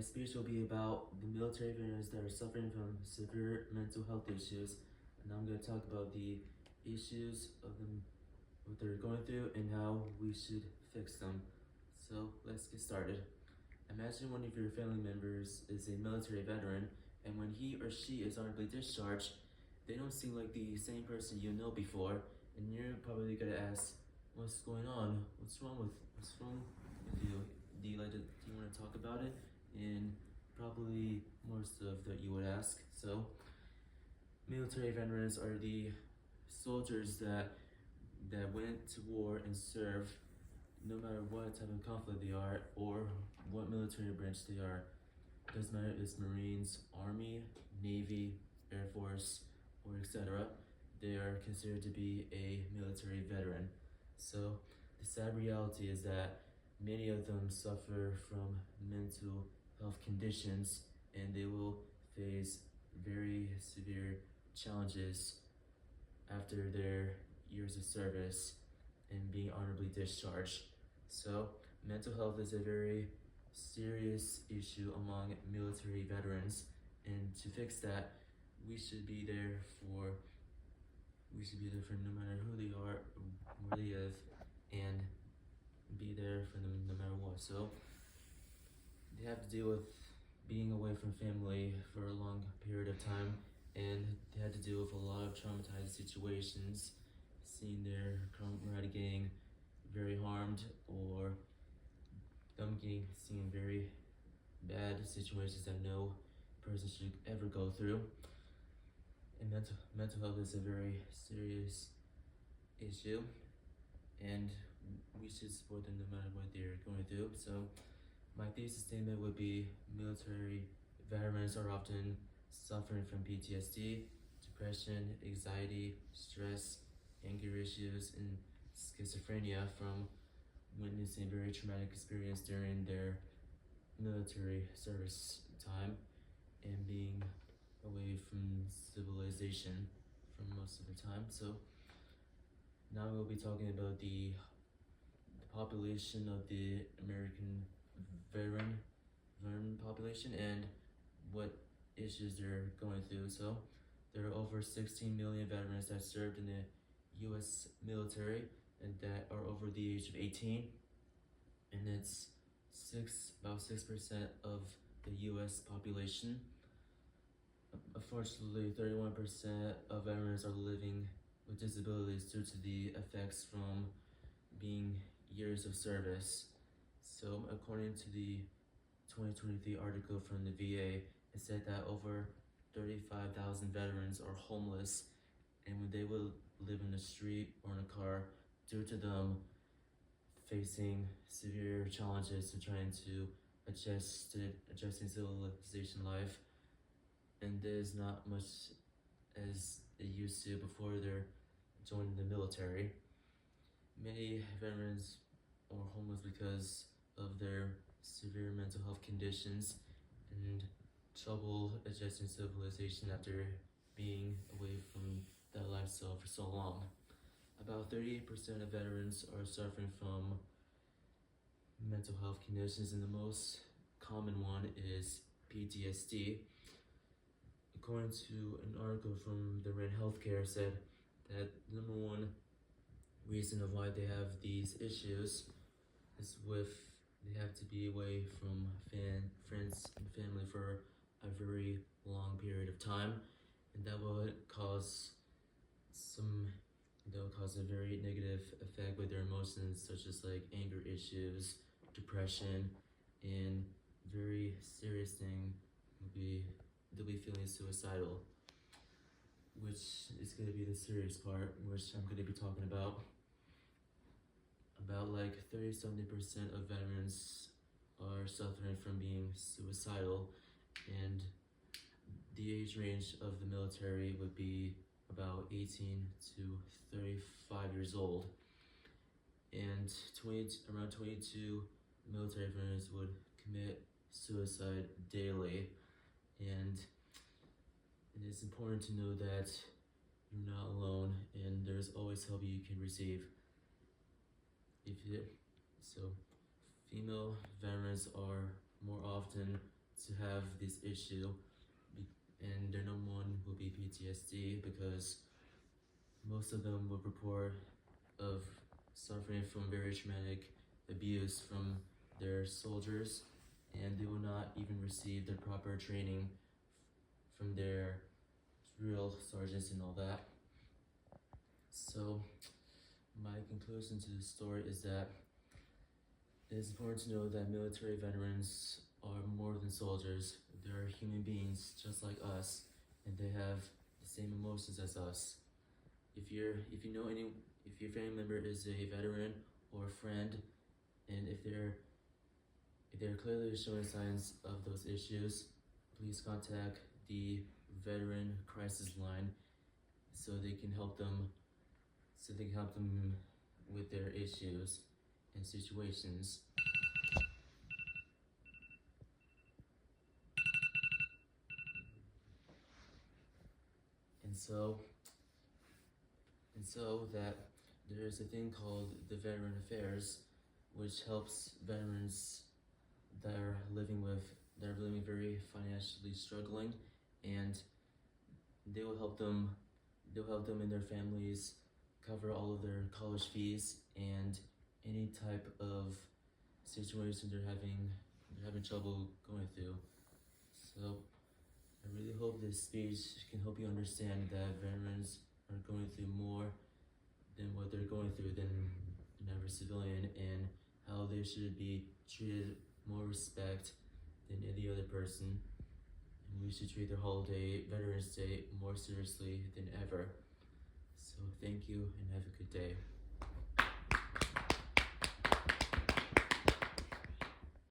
My speech will be about the military veterans that are suffering from severe mental health issues, and I'm going to talk about the issues of them, what they're going through, and how we should fix them. So let's get started. Imagine one of your family members is a military veteran, and when he or she is honorably discharged, they don't seem like the same person you know before, and you're probably gonna ask, "What's going on? What's wrong with you? Do you want to talk about it?" And probably more stuff that you would ask. So, military veterans are the soldiers that went to war and served, no matter what type of conflict they are or what military branch they are. Doesn't matter if it's Marines, Army, Navy, Air Force, or etc. They are considered to be a military veteran. So the sad reality is that many of them suffer from mental health conditions, and they will face very severe challenges after their years of service and being honorably discharged. So mental health is a very serious issue among military veterans, and to fix that, we should be there for no matter who they are, where they live, and be there for them no matter what. So they have to deal with being away from family for a long period of time, and they had to deal with a lot of traumatized situations, seeing their camaraderie getting very harmed, or them getting seen very bad situations that no person should ever go through. And mental health is a very serious issue, and we should support them no matter what they're going through. So my thesis statement would be military veterans are often suffering from PTSD, depression, anxiety, stress, anger issues, and schizophrenia from witnessing very traumatic experience during their military service time and being away from civilization for most of the time. So now we'll be talking about the population of the American veteran population and what issues they're going through. So there are over 16 million veterans that served in the U.S. military and that are over the age of 18, and it's about 6% of the U.S. population. Unfortunately, 31% of veterans are living with disabilities due to the effects from being years of service. So according to the 2023 article from the VA, it said that over 35,000 veterans are homeless, and when they will live in the street or in a car due to them facing severe challenges to trying to adjusting civilization life, and there's not much as they used to before they're joining the military. Many veterans are homeless because of their severe mental health conditions and trouble adjusting civilization after being away from that lifestyle for so long. About 38% of veterans are suffering from mental health conditions, and the most common one is PTSD. According to an article from the Rand Healthcare, said that the number one reason of why they have these issues is they have to be away from friends and family for a very long period of time, and that will cause a very negative effect with their emotions, such as like anger issues, depression, and very serious thing would be they'll be feeling suicidal, which is going to be the serious part, which I'm going to be talking about. About like 30-70% of veterans are suffering from being suicidal, and the age range of the military would be about 18 to 35 years old, and around 22 military veterans would commit suicide daily. And it is important to know that you're not alone, and there's always help you can receive. So female veterans are more often to have this issue, and their number one will be PTSD, because most of them will report of suffering from very traumatic abuse from their soldiers, and they will not even receive the proper training from their drill sergeants and all that. So my conclusion to the story is that it is important to know that military veterans are more than soldiers. They're human beings just like us, and they have the same emotions as us. If your family member is a veteran or a friend, and if they're clearly showing signs of those issues, please contact the Veteran Crisis Line so they can help them with their issues and situations. And so that there's a thing called the Veteran Affairs, which helps veterans that are living very financially struggling, and they will help them and their families cover all of their college fees and any type of situation they're having trouble going through. So I really hope this speech can help you understand that veterans are going through more than what they're going through than an average civilian, and how they should be treated more respect than any other person. And we should treat their holiday, Veterans Day, more seriously than ever. So thank you and have a good day.